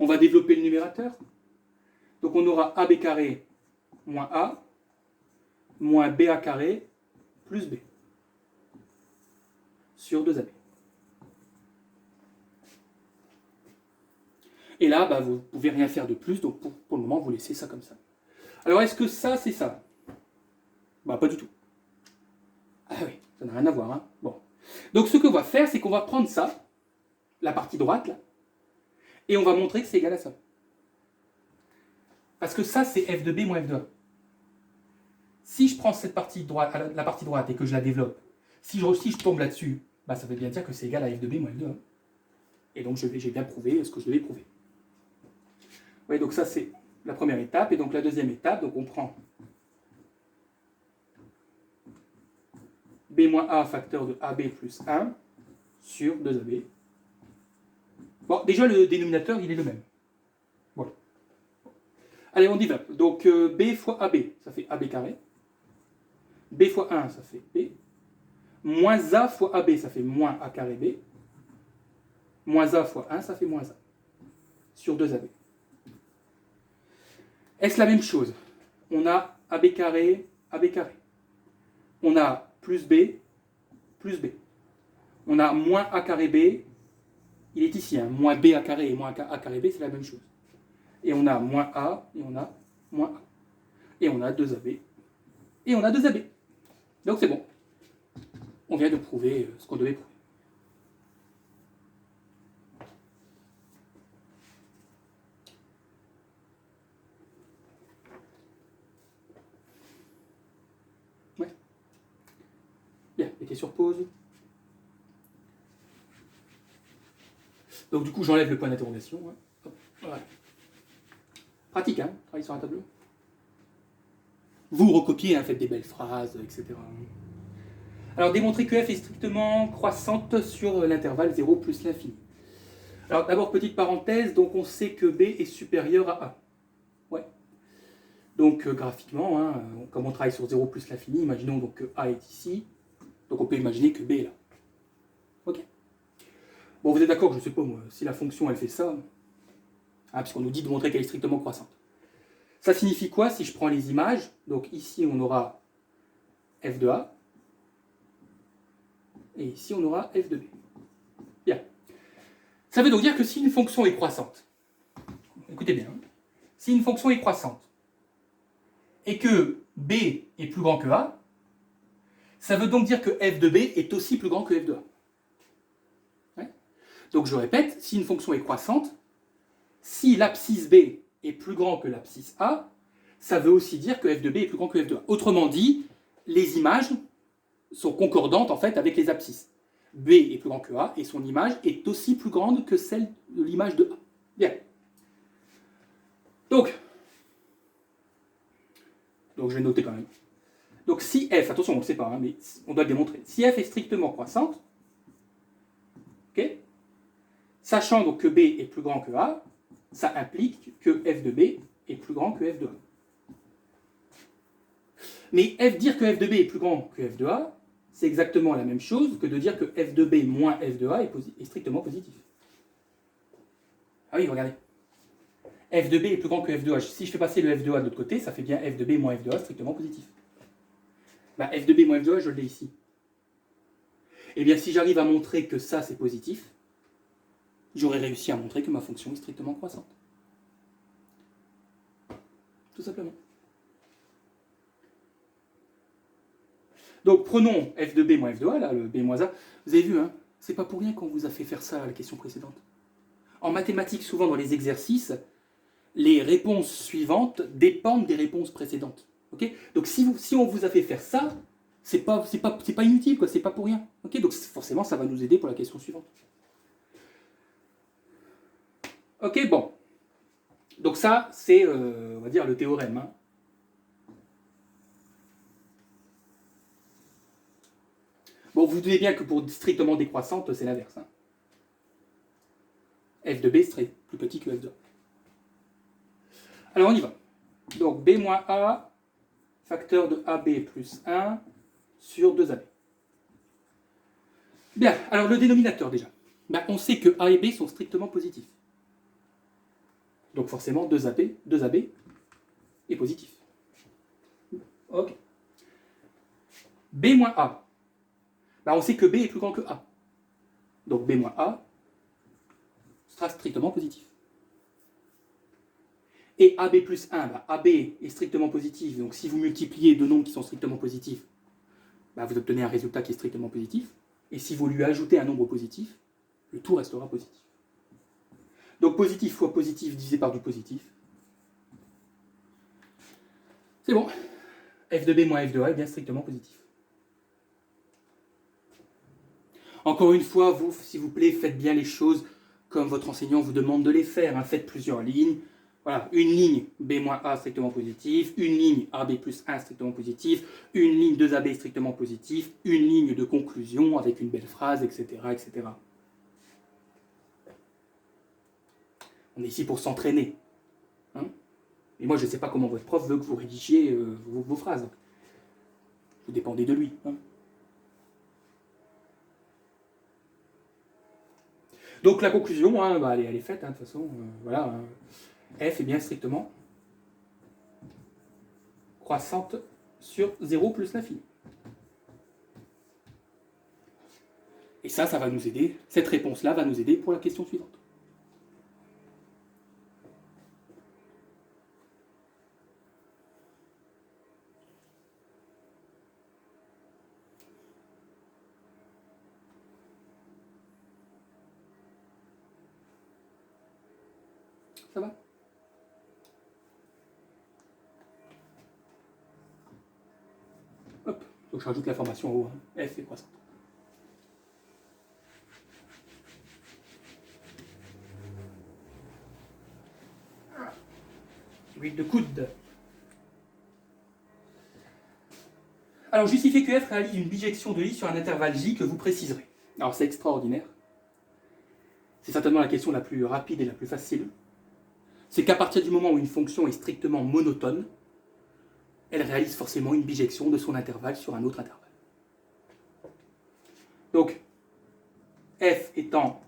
Speaker 1: On va développer le numérateur. Donc on aura AB carré moins A moins BA carré plus B sur 2AB. Et là, vous ne pouvez rien faire de plus, donc pour le moment, vous laissez ça comme ça. Alors, est-ce que ça, c'est ça? Pas du tout. Ah oui, ça n'a rien à voir. Hein. Bon. Donc, ce qu'on va faire, c'est qu'on va prendre ça, la partie droite, là, et on va montrer que c'est égal à ça. Parce que ça, c'est f de b moins f de a. Si je prends cette partie droite, la partie droite et que je la développe, si je tombe là-dessus, ça veut bien dire que c'est égal à f de b moins f de a. Et donc, j'ai bien prouvé ce que je devais prouver. Oui, donc ça, c'est la première étape. Et donc, la deuxième étape, donc on prend b moins a facteur de ab plus 1 sur 2ab. Bon, déjà, le dénominateur, il est le même. Voilà. Allez, on développe. Donc, b fois ab, ça fait ab carré. B fois 1, ça fait b. Moins a fois ab, ça fait moins a carré b. Moins a fois 1, ça fait moins a. Sur 2ab. Est-ce la même chose? On a ab carré, ab carré. On a plus b, plus b. On a moins a carré b, il est ici, hein. Moins b a carré et moins a carré b, c'est la même chose. Et on a moins a, et on a moins a. Et on a 2ab, et on a 2ab. Donc c'est bon. On vient de prouver ce qu'on devait prouver. Ouais. Bien, mettez sur pause. Donc du coup, j'enlève le point d'interrogation. Hein. Voilà. Pratique, hein, travailler sur un tableau. Vous recopiez, hein, faites des belles phrases, etc. Alors, démontrer que f est strictement croissante sur l'intervalle 0 plus l'infini. Alors, d'abord, petite parenthèse, donc on sait que b est supérieur à a. Ouais. Donc, graphiquement, hein, comme on travaille sur 0 plus l'infini, imaginons donc que a est ici. Donc, on peut imaginer que b est là. Ok. Bon, vous êtes d'accord, je ne sais pas moi, si la fonction elle fait ça, puisqu'on nous dit de montrer qu'elle est strictement croissante. Ça signifie quoi si je prends les images? Donc ici on aura f de a, et ici on aura f de b. Bien. Ça veut donc dire que si une fonction est croissante, écoutez bien, si une fonction est croissante, et que b est plus grand que a, ça veut donc dire que f de b est aussi plus grand que f de a. Donc je répète, si une fonction est croissante, si l'abscisse b est plus grand que l'abscisse a, ça veut aussi dire que f de b est plus grand que f de a. Autrement dit, les images sont concordantes en fait avec les abscisses. B est plus grand que a et son image est aussi plus grande que celle de l'image de a. Bien. Donc je vais noter quand même. Donc si f, attention on ne le sait pas, hein, mais on doit le démontrer. Si f est strictement croissante, ok, sachant donc que b est plus grand que a, ça implique que f de b est plus grand que f de a. Mais dire que f de b est plus grand que f de a, c'est exactement la même chose que de dire que f de b moins f de a est strictement positif. Ah oui, regardez. F de b est plus grand que f de a. Si je fais passer le f de a de l'autre côté, ça fait bien f de b moins f de a strictement positif. F de b moins f de a, je l'ai ici. Eh bien, si j'arrive à montrer que ça, c'est positif, j'aurais réussi à montrer que ma fonction est strictement croissante. Tout simplement. Donc, prenons f de b moins f de a, là, le b moins a. Vous avez vu, hein, c'est pas pour rien qu'on vous a fait faire ça à la question précédente. En mathématiques, souvent dans les exercices, les réponses suivantes dépendent des réponses précédentes. Okay, donc si on vous a fait faire ça, c'est pas inutile, quoi, c'est pas pour rien. Okay, donc forcément, ça va nous aider pour la question suivante. Ok, bon. Donc ça, c'est, on va dire, le théorème. Hein. Bon, vous doutez bien que pour strictement décroissante, c'est l'inverse. Hein. F de B serait plus petit que F de A. Alors, on y va. Donc, B moins A, facteur de AB plus 1 sur 2AB. Bien, alors le dénominateur déjà. Ben, on sait que A et B sont strictement positifs. Donc forcément, 2AB est positif. Ok. B moins A. Ben, on sait que B est plus grand que A. Donc B moins A sera strictement positif. Et AB plus 1, ben, AB est strictement positif. Donc si vous multipliez deux nombres qui sont strictement positifs, ben, vous obtenez un résultat qui est strictement positif. Et si vous lui ajoutez un nombre positif, le tout restera positif. Donc positif fois positif divisé par du positif. C'est bon. F de B moins F de A est bien strictement positif. Encore une fois, vous, s'il vous plaît, faites bien les choses comme votre enseignant vous demande de les faire. Hein. Faites plusieurs lignes. Voilà, une ligne B moins A strictement positif, une ligne AB plus 1 strictement positif, une ligne 2AB strictement positif, une ligne de conclusion avec une belle phrase, etc. etc. On est ici pour s'entraîner. Hein, et moi, je ne sais pas comment votre prof veut que vous rédigiez vos phrases. Vous dépendez de lui. Hein. Donc la conclusion, hein, bah, elle est faite, hein, de toute façon. Voilà, F est bien strictement croissante sur 0 plus l'infini. Et ça va nous aider, cette réponse-là va nous aider pour la question suivante. Ça va? Hop, donc je rajoute l'information en haut, hein. F est croissante. Huile de coude. Alors, justifiez que F réalise une bijection de I sur un intervalle J que vous préciserez. Alors, c'est extraordinaire. C'est certainement la question la plus rapide et la plus facile. C'est qu'à partir du moment où une fonction est strictement monotone, elle réalise forcément une bijection de son intervalle sur un autre intervalle. Donc, F étant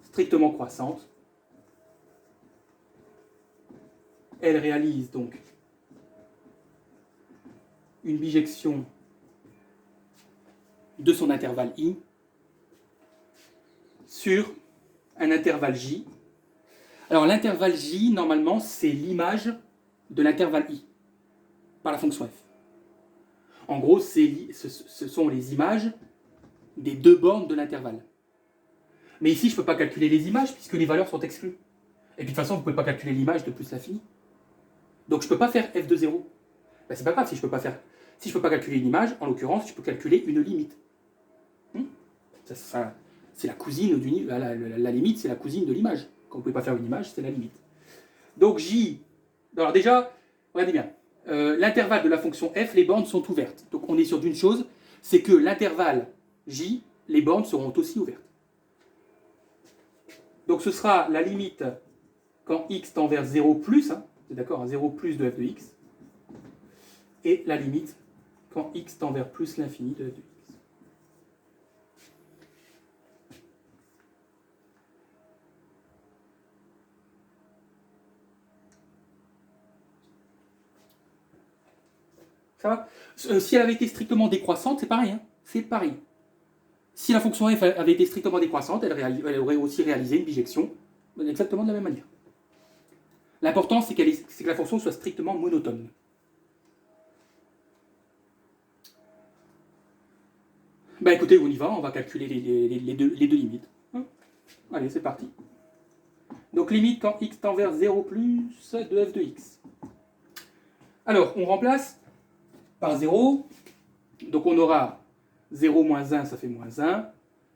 Speaker 1: strictement croissante, elle réalise donc une bijection de son intervalle I sur un intervalle J. Alors l'intervalle J, normalement, c'est l'image de l'intervalle I par la fonction F. En gros, ce sont les images des deux bornes de l'intervalle. Mais ici, je ne peux pas calculer les images puisque les valeurs sont exclues. Et puis de toute façon, vous ne pouvez pas calculer l'image de plus l'infini. Donc je ne peux pas faire f de 0. Ben, c'est pas grave si je ne peux pas faire. Si je ne peux pas calculer une image, en l'occurrence, je peux calculer une limite. C'est la cousine d'une. La limite, c'est la cousine de l'image. Quand vous ne pouvez pas faire une image, c'est la limite. Donc J. Alors déjà, regardez bien. L'intervalle de la fonction f, les bornes sont ouvertes. Donc on est sûr d'une chose, c'est que l'intervalle J, les bornes seront aussi ouvertes. Donc ce sera la limite quand x tend vers 0 plus, hein, c'est d'accord, 0 plus de f de x, et la limite quand x tend vers plus l'infini de f de x. Ça va? Si elle avait été strictement décroissante, c'est pareil. Hein, c'est pareil. Si la fonction f avait été strictement décroissante, elle aurait aussi réalisé une bijection exactement de la même manière. L'important, c'est que la fonction soit strictement monotone. Bah écoutez, on y va, on va calculer les deux limites. Allez, c'est parti. Donc limite quand x tend vers 0 plus de f de x. Alors, on remplace par 0. Donc on aura 0 moins 1, ça fait moins 1.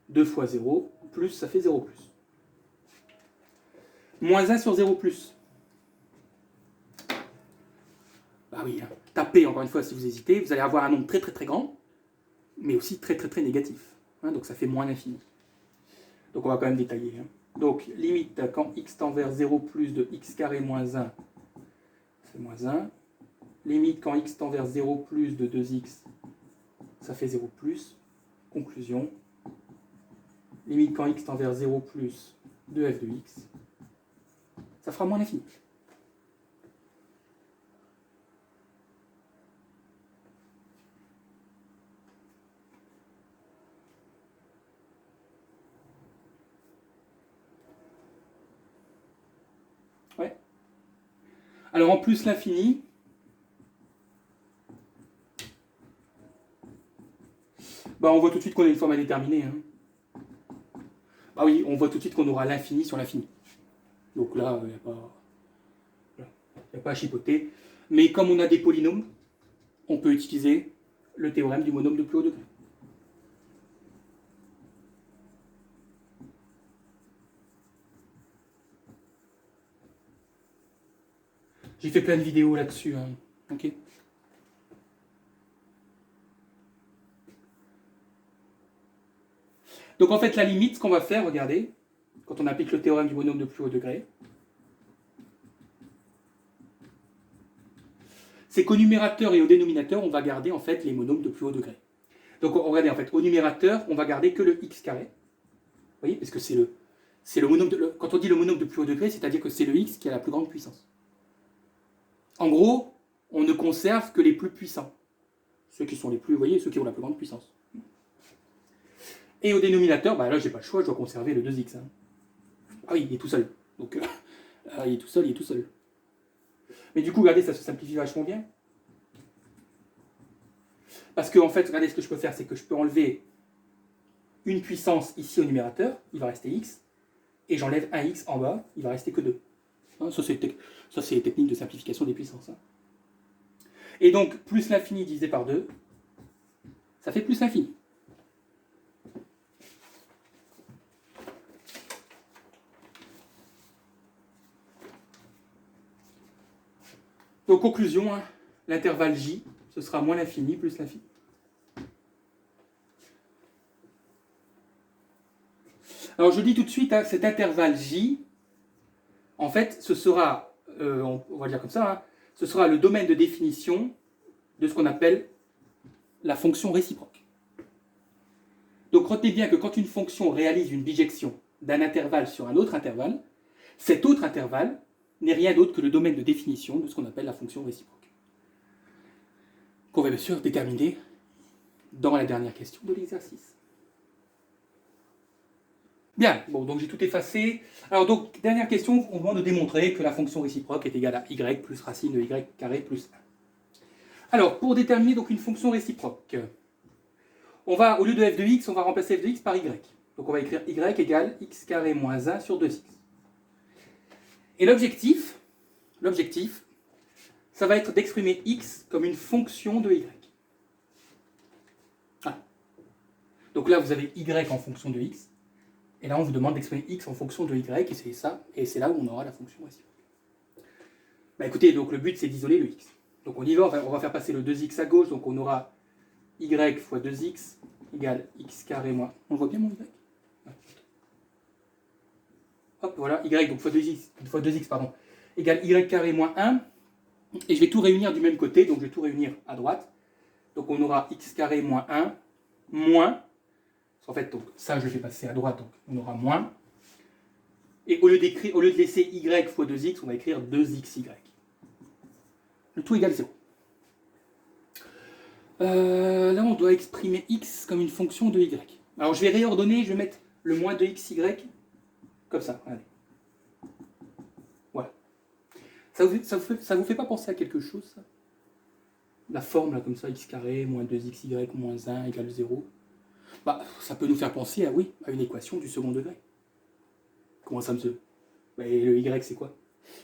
Speaker 1: 2 fois 0, plus, ça fait 0 plus. Moins 1 sur 0 plus. Bah oui, hein. Tapez encore une fois si vous hésitez, vous allez avoir un nombre très très très grand, mais aussi très très très négatif. Hein, donc ça fait moins l'infini. Donc on va quand même détailler. Hein. Donc limite quand x tend vers 0 plus de x carré moins 1, c'est moins 1. Limite quand x tend vers 0 plus de 2x, ça fait 0 plus. Conclusion. Limite quand x tend vers 0 plus de f de x, ça fera moins l'infini. Ouais. Alors en plus l'infini, bah on voit tout de suite qu'on a une forme à déterminer. Hein. Bah oui, on voit tout de suite qu'on aura l'infini sur l'infini. Donc là, il n'y a pas à chipoter. Mais comme on a des polynômes, on peut utiliser le théorème du monôme de plus haut degré. J'ai fait plein de vidéos là-dessus. Hein. Ok. Donc en fait, la limite, ce qu'on va faire, regardez, quand on applique le théorème du monôme de plus haut degré, c'est qu'au numérateur et au dénominateur, on va garder en fait les monômes de plus haut degré. Donc regardez, en fait, au numérateur, on va garder que le x carré. Vous voyez, parce que c'est le monôme quand on dit le monôme de plus haut degré, c'est-à-dire que c'est le x qui a la plus grande puissance. En gros, on ne conserve que les plus puissants. Ceux qui sont les plus, vous voyez, ceux qui ont la plus grande puissance. Et au dénominateur, bah là, j'ai pas le choix, je dois conserver le 2x. Hein. Ah oui, il est tout seul. Donc, il est tout seul. Mais du coup, regardez, ça se simplifie vachement bien. Parce que, en fait, regardez, ce que je peux faire, c'est que je peux enlever une puissance ici au numérateur, il va rester x, et j'enlève un x en bas, il va rester que 2. Hein, ça, c'est les techniques de simplification des puissances. Hein. Et donc, plus l'infini divisé par 2, ça fait plus l'infini. Donc, conclusion, hein, l'intervalle j, ce sera moins l'infini plus l'infini. Alors, je dis tout de suite, hein, cet intervalle j, en fait, ce sera, on va dire comme ça, hein, ce sera le domaine de définition de ce qu'on appelle la fonction réciproque. Donc, retenez bien que quand une fonction réalise une bijection d'un intervalle sur un autre intervalle, cet autre intervalle n'est rien d'autre que le domaine de définition de ce qu'on appelle la fonction réciproque. Qu'on va bien sûr déterminer dans la dernière question de l'exercice. Bien, bon, donc j'ai tout effacé. Alors donc, dernière question, on demande de démontrer que la fonction réciproque est égale à y plus racine de y carré plus 1. Alors, pour déterminer donc une fonction réciproque, on va, au lieu de f de x, on va remplacer f de x par y. Donc on va écrire y égale x carré moins 1 sur 2x. Et l'objectif, ça va être d'exprimer x comme une fonction de y. Ah. Donc là, vous avez y en fonction de x. Et là, on vous demande d'exprimer x en fonction de y, et c'est ça, et c'est là où on aura la fonction réciproque. Bah écoutez, donc le but, c'est d'isoler le x. Donc on y va, on va faire passer le 2x à gauche, donc on aura y fois 2x égale x carré moins... On voit bien mon y? Hop, voilà, y, donc fois 2x, pardon, égale y carré moins 1, et je vais tout réunir du même côté, donc je vais tout réunir à droite. Donc on aura x carré moins 1, moins... En fait, donc, ça, je le fais passer à droite, donc on aura moins. Et au lieu de laisser y fois 2x, on va écrire 2xy. Le tout égale 0. Là, on doit exprimer x comme une fonction de y. Alors, je vais réordonner, je vais mettre le moins 2xy comme ça. Allez. Voilà. Ça vous fait pas penser à quelque chose, ça? La forme, là, comme ça, x carré, moins 2xy, moins 1 égale 0. Bah, ça peut nous faire penser à, oui, à une équation du second degré. Comment ça, monsieur? Bah, le y, c'est quoi?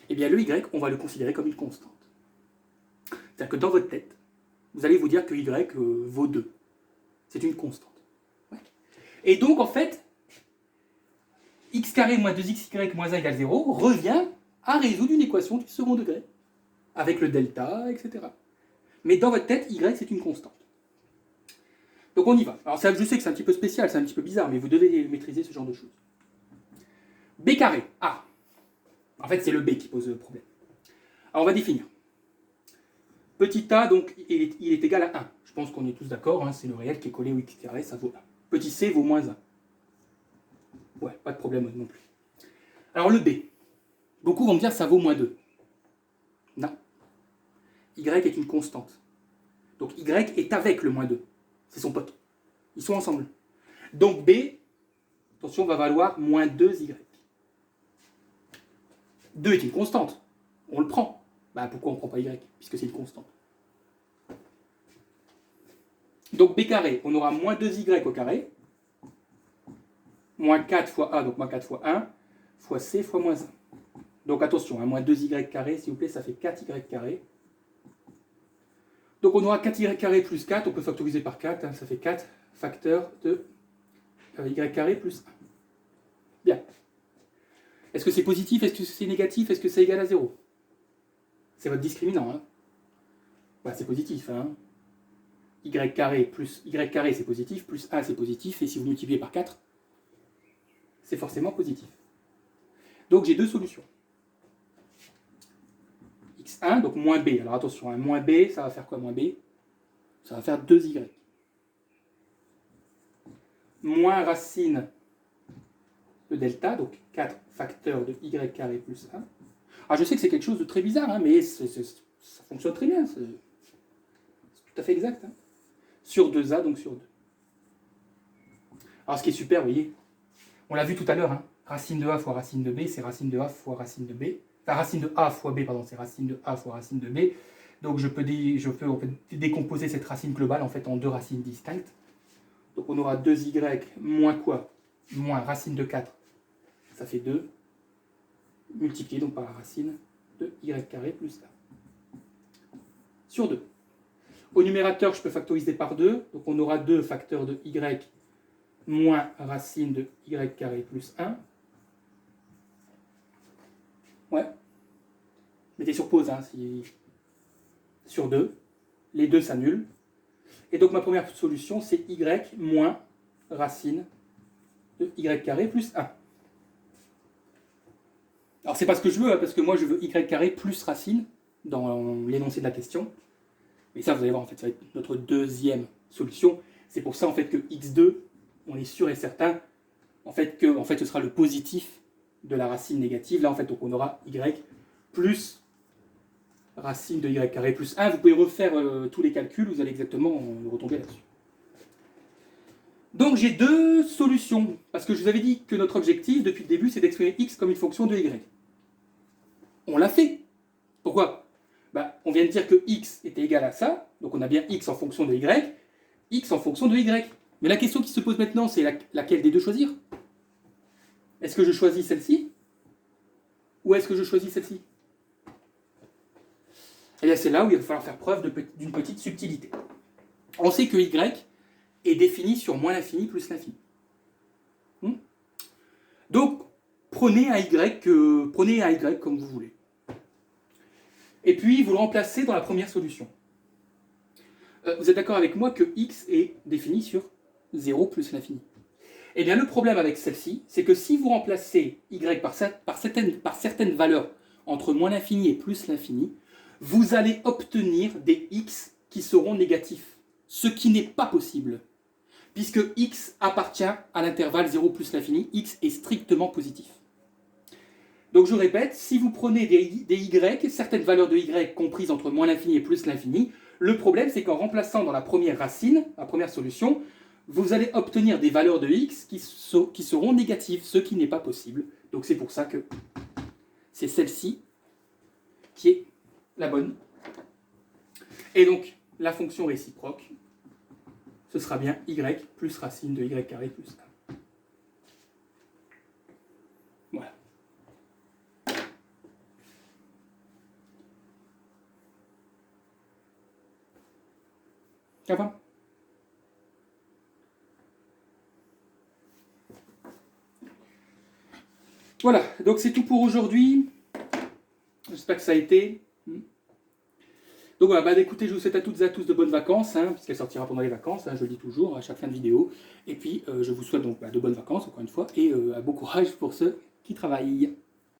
Speaker 1: Eh bien, le y, on va le considérer comme une constante. C'est-à-dire que dans votre tête, vous allez vous dire que y vaut 2. C'est une constante. Ouais. Et donc, en fait, x carré moins 2xy moins 1 égale 0 revient à résoudre une équation du second degré, avec le delta, etc. Mais dans votre tête, y, c'est une constante. Donc on y va. Alors ça, je sais que c'est un petit peu spécial, c'est un petit peu bizarre, mais vous devez maîtriser ce genre de choses. B carré, A. En fait, c'est le B qui pose le problème. Alors on va définir. Petit a, donc, il est égal à 1. Je pense qu'on est tous d'accord, hein, c'est le réel qui est collé au x carré, ça vaut 1. Petit c vaut moins 1. Ouais, pas de problème non plus. Alors le b. Beaucoup vont me dire ça vaut moins 2. Non. Y est une constante. Donc y est avec le moins 2. C'est son pote. Ils sont ensemble. Donc b, attention, va valoir moins 2y. 2 est une constante. On le prend. Bah, pourquoi on ne prend pas y? Puisque c'est une constante. Donc b carré, on aura moins 2y au carré, moins 4 fois a, donc moins 4 fois 1, fois c fois moins 1. Donc attention, hein, moins 2y carré, s'il vous plaît, ça fait 4y carré. Donc on aura 4y carré plus 4, on peut factoriser par 4, hein, ça fait 4 facteurs de y carré plus 1. Bien. Est-ce que c'est positif? Est-ce que c'est négatif? Est-ce que c'est égal à 0? C'est votre discriminant. Hein. Bah, c'est positif. Hein. Y carré plus y carré, c'est positif, plus 1, c'est positif, et si vous multipliez par 4, c'est forcément positif. Donc j'ai deux solutions. x1, donc moins b. Alors attention, hein, moins b, ça va faire quoi moins b? Ça va faire 2y. Moins racine de delta, donc 4 facteurs de y carré plus 1. Alors je sais que c'est quelque chose de très bizarre, hein, mais ça fonctionne très bien. C'est tout à fait exact. Hein. Sur 2a, donc sur 2. Alors ce qui est super, vous voyez, on l'a vu tout à l'heure, hein, racine de a fois racine de b, c'est racine de a fois racine de b. Enfin, racine de a fois b, pardon, c'est racine de a fois racine de b. Donc je peux en fait, décomposer cette racine globale en, fait, en deux racines distinctes. Donc on aura 2y moins quoi? Moins racine de 4, ça fait 2, multiplié donc par la racine de y carré plus 1. Sur 2. Au numérateur, je peux factoriser par 2, donc on aura 2 facteurs de y moins racine de y carré plus 1. Ouais. Mettez sur pause, hein, sur 2. Les 2 s'annulent. Et donc ma première solution, c'est y moins racine de y carré plus 1. Alors c'est pas ce que je veux, hein, parce que moi je veux y carré plus racine dans l'énoncé de la question. Mais ça, vous allez voir, en fait, ça va être notre deuxième solution. C'est pour ça, en fait, que x2, on est sûr et certain, en fait, que ce sera le positif de la racine négative. Là, en fait, donc, on aura y plus racine de y carré plus 1. Vous pouvez refaire tous les calculs, vous allez exactement retomber là-dessus. Donc, j'ai deux solutions. Parce que je vous avais dit que notre objectif, depuis le début, c'est d'exprimer x comme une fonction de y. On l'a fait. Pourquoi? Bah, on vient de dire que x était égal à ça, donc on a bien x en fonction de y, x en fonction de y. Mais la question qui se pose maintenant, c'est laquelle des deux choisir? Est-ce que je choisis celle-ci? Ou est-ce que je choisis celle-ci? Eh bien, c'est là où il va falloir faire preuve d'une petite subtilité. On sait que y est défini sur moins l'infini plus l'infini. Donc, prenez un y comme vous voulez. Et puis, vous le remplacez dans la première solution. Vous êtes d'accord avec moi que x est défini sur 0 plus l'infini. Eh bien, le problème avec celle-ci, c'est que si vous remplacez y par certaines valeurs entre moins l'infini et plus l'infini, vous allez obtenir des x qui seront négatifs, ce qui n'est pas possible. Puisque x appartient à l'intervalle 0 plus l'infini, x est strictement positif. Donc je répète, si vous prenez des y, certaines valeurs de y comprises entre moins l'infini et plus l'infini, le problème c'est qu'en remplaçant dans la première racine, la première solution, vous allez obtenir des valeurs de x qui seront négatives, ce qui n'est pas possible. Donc c'est pour ça que c'est celle-ci qui est la bonne. Et donc la fonction réciproque ce sera bien y plus racine de y carré plus 1. Voilà. Ça va ? Voilà, donc c'est tout pour aujourd'hui. J'espère que ça a été. Donc voilà, bah, écoutez, je vous souhaite à toutes et à tous de bonnes vacances, puisqu'elle sortira pendant les vacances, je le dis toujours à chaque fin de vidéo. Et puis je vous souhaite donc de bonnes vacances, encore une fois, et bon courage pour ceux qui travaillent.